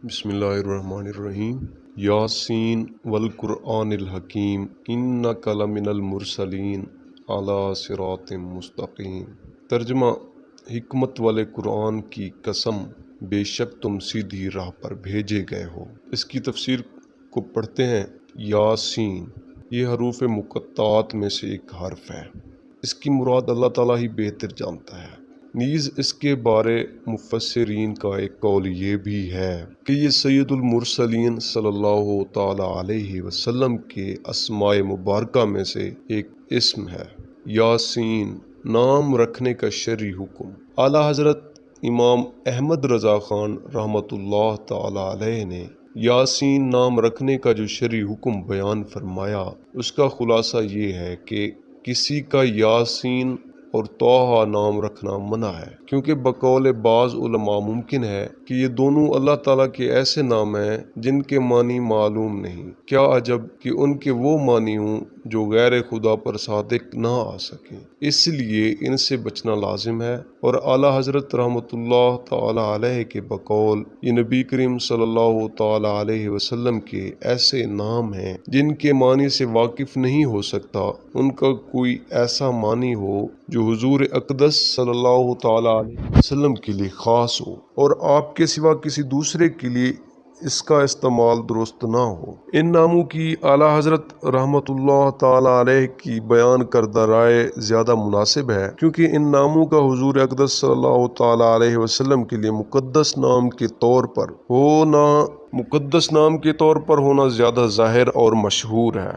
بسم اللہ الرحمن الرحیم۔ یاسین والقرآن الحکیم انک لمن المرسلین علی صراط مستقیم۔ ترجمہ: حکمت والے قرآن کی قسم، بے شک تم سیدھی راہ پر بھیجے گئے ہو۔ اس کی تفسیر کو پڑھتے ہیں۔ یاسین یہ حروف مقطعات میں سے ایک حرف ہے۔ اس کی مراد اللہ تعالیٰ ہی بہتر جانتا ہے۔ نیز اس کے بارے مفسرین کا ایک قول یہ بھی ہے کہ یہ سید المرسلین صلی اللہ تعالی علیہ وسلم کے اسماء مبارکہ میں سے ایک اسم ہے۔ یاسین نام رکھنے کا شرعی حکم۔ اعلیٰ حضرت امام احمد رضا خان رحمۃ اللہ تعالی علیہ نے یاسین نام رکھنے کا جو شرعی حکم بیان فرمایا، اس کا خلاصہ یہ ہے کہ کسی کا یاسین اور طٰہٰ نام رکھنا منع ہے، کیونکہ بقول بعض علماء ممکن ہے کہ یہ دونوں اللہ تعالیٰ کے ایسے نام ہیں جن کے معنی معلوم نہیں۔ کیا عجب کہ ان کے وہ معنی ہوں جو غیر خدا پر صادق نہ آ سکیں، اس لیے ان سے بچنا لازم ہے۔ اور اعلیٰ حضرت رحمۃ اللہ تعالی علیہ کے بقول یہ نبی کریم صلی اللہ تعالی علیہ وسلم کے ایسے نام ہیں جن کے معنی سے واقف نہیں ہو سکتا، ان کا کوئی ایسا معنی ہو جو حضور اقدس صلی اللہ تعالی علیہ وسلم کے لیے خاص ہو اور آپ کے سوا کسی دوسرے کے لیے اس کا استعمال درست نہ ہو۔ ان ناموں کی اعلیٰ حضرت رحمۃ اللہ تعالی علیہ کی بیان کردہ رائے زیادہ مناسب ہے، کیونکہ ان ناموں کا حضور اقدس صلی اللہ تعالی علیہ وسلم کے لیے مقدس نام کے طور پر ہونا زیادہ ظاہر اور مشہور ہے۔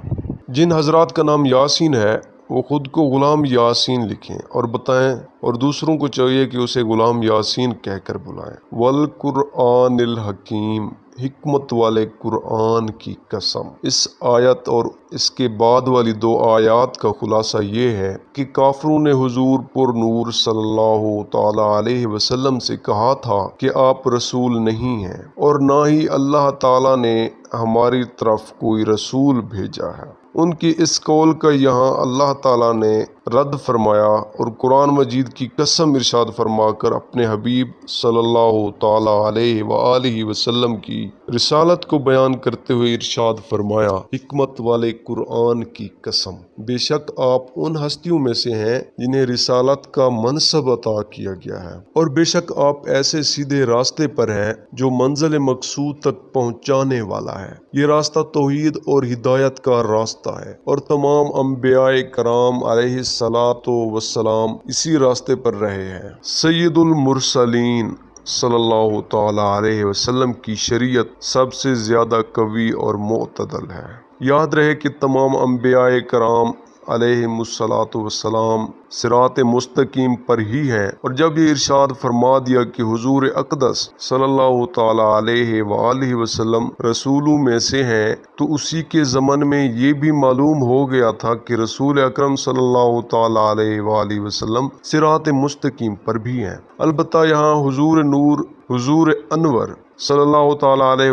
جن حضرات کا نام یاسین ہے وہ خود کو غلام یاسین لکھیں اور بتائیں، اور دوسروں کو چاہیے کہ اسے غلام یاسین کہہ کر بلائیں۔ والقرآن الحکیم، حکمت والے قرآن کی قسم۔ اس آیت اور اس کے بعد والی دو آیات کا خلاصہ یہ ہے کہ کافروں نے حضور پر نور صلی اللہ تعالی علیہ وسلم سے کہا تھا کہ آپ رسول نہیں ہیں، اور نہ ہی اللہ تعالیٰ نے ہماری طرف کوئی رسول بھیجا ہے۔ ان کی اس قول کا یہاں اللہ تعالیٰ نے رد فرمایا اور قرآن مجید کی قسم ارشاد فرما کر اپنے حبیب صلی اللہ تعالی علیہ وآلہ وسلم کی رسالت کو بیان کرتے ہوئے ارشاد فرمایا، حکمت والے قرآن کی قسم، بے شک آپ ان ہستیوں میں سے ہیں جنہیں رسالت کا منصب عطا کیا گیا ہے، اور بے شک آپ ایسے سیدھے راستے پر ہیں جو منزل مقصود تک پہنچانے والا ہے۔ یہ راستہ توحید اور ہدایت کا راستہ ہے، اور تمام انبیاء کرام علیہ الصلاۃ والسلام اسی راستے پر رہے ہیں۔ سید المرسلین صلی اللہ تعالی علیہ وسلم کی شریعت سب سے زیادہ قوی اور معتدل ہے۔ یاد رہے کہ تمام انبیاء کرام علیہم الصلاۃ والسلام صراط مستقیم پر ہی ہیں، اور جب یہ ارشاد فرما دیا کہ حضور اقدس صلی اللہ تعالی علیہ وآلہ وسلم رسولوں میں سے ہیں، تو اسی کے ضمن میں یہ بھی معلوم ہو گیا تھا کہ رسول اکرم صلی اللہ تعالی علیہ وآلہ وسلم صراط مستقیم پر بھی ہیں۔ البتہ یہاں حضور انور صلی اللہ تعالی علیہ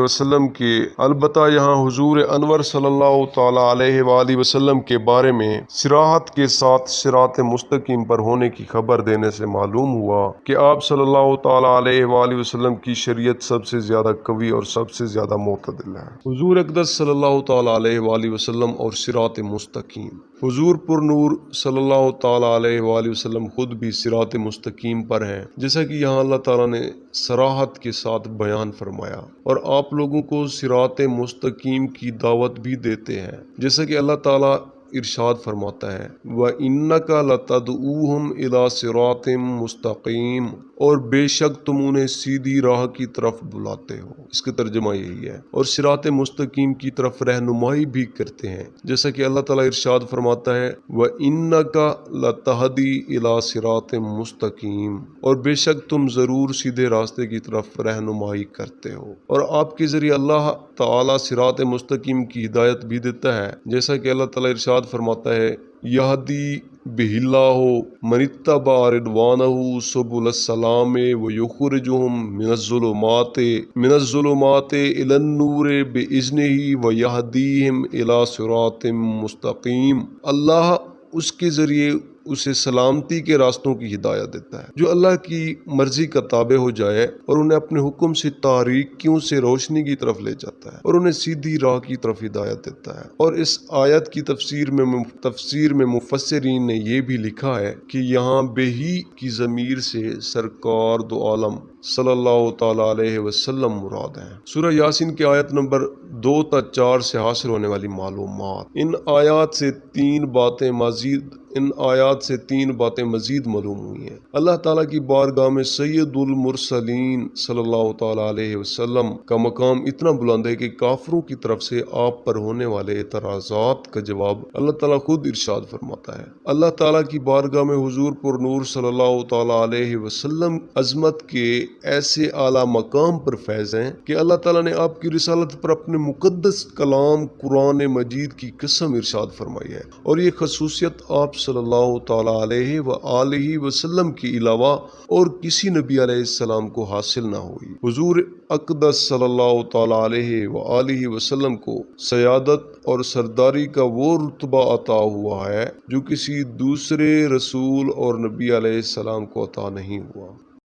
وسلم کے بارے میں صراحت کے ساتھ صراط مستقیم پر ہونے کی خبر دینے سے معلوم ہوا کہ آپ صلی اللہ تعالی علیہ وآلہ وسلم کی شریعت سب سے زیادہ قوی اور سب سے زیادہ معتدل ہے۔ حضور اقدس صلی اللہ تعالی علیہ وآلہ وسلم اور صراط مستقیم۔ حضور پر نور صلی اللہ تعالی علیہ وآلہ وسلم خود بھی صراط مستقیم پر ہیں، جیسا کہ یہاں اللہ تعالیٰ نے صراحت کے ساتھ بیان فرمایا، اور آپ لوگوں کو صراط مستقیم کی دعوت بھی دیتے ہیں، جیسا کہ اللہ تعالیٰ ارشاد فرماتا ہے، وَإِنَّكَ لَتَدْعُوهُمْ إِلَىٰ صِرَاطٍ مُسْتَقِيمٍ، اور بے شک تم انہیں سیدھی راہ کی طرف بلاتے ہو۔ اس کا ترجمہ یہی ہے، اور صراط مستقیم کی طرف رہنمائی بھی کرتے ہیں، جیسا کہ اللہ تعالیٰ ارشاد فرماتا ہے، وَإِنَّكَ لَتَهْدِي إِلَىٰ صِرَاطٍ مُسْتَقِيمٍ، اور بے شک تم ضرور سیدھے راستے کی طرف رہنمائی کرتے ہو، اور آپ کے ذریعے اللہ تعالیٰ صراط مستقیم کی ہدایت بھی دیتا ہے، جیسا کہ اللہ تعالیٰ ارشاد فرماتا ہے، یہدی بہ اللہ من اتبع رضوانہ سبل السلام ویخرجہم من الظلمات الی النور باذنہ ویہدیہم الی صراط مستقیم۔ اللہ اس کے ذریعے اسے سلامتی کے راستوں کی ہدایت دیتا ہے۔ جو اللہ کی مرضی کا تابع ہو جائے اور انہیں اپنے حکم سے تاریکیوں سے روشنی کی طرف لے جاتا ہے اور انہیں سیدھی راہ کی طرف ہدایت دیتا ہے۔ اور اس آیت کی تفسیر میں مفسرین نے یہ بھی لکھا ہے کہ یہاں بے ہی کی ضمیر سے سرکار دو عالم صلی اللہ تعالی علیہ وسلم مراد ہیں۔ سورہ یاسین کی آیت نمبر 2 تا 4 سے حاصل ہونے والی معلومات۔ ان آیات سے تین باتیں مزید معلوم ہوئی ہیں۔ اللہ تعالیٰ کی بارگاہ میں سید المرسلین صلی اللہ تعالیٰ علیہ وسلم کا مقام اتنا بلند ہے کہ کافروں کی طرف سے آپ پر ہونے والے اعتراضات کا جواب اللہ تعالیٰ خود ارشاد فرماتا ہے۔ اللہ تعالیٰ کی بارگاہ میں حضور پر نور صلی اللہ تعالیٰ علیہ وسلم عظمت کے ایسے اعلیٰ مقام پر فیض ہیں کہ اللہ تعالیٰ نے آپ کی رسالت پر اپنے مقدس کلام قرآن مجید کی قسم ارشاد فرمائی ہے، اور یہ خصوصیت آپ صلی اللہ تعالیٰ علیہ وآلہ وسلم کے علاوہ اور کسی نبی علیہ السلام کو حاصل نہ ہوئی۔ حضور اقدس صلی اللہ تعالیٰ علیہ وآلہ وسلم کو سیادت اور سرداری کا وہ رتبہ عطا ہوا ہے جو کسی دوسرے رسول اور نبی علیہ السلام کو عطا نہیں ہوا۔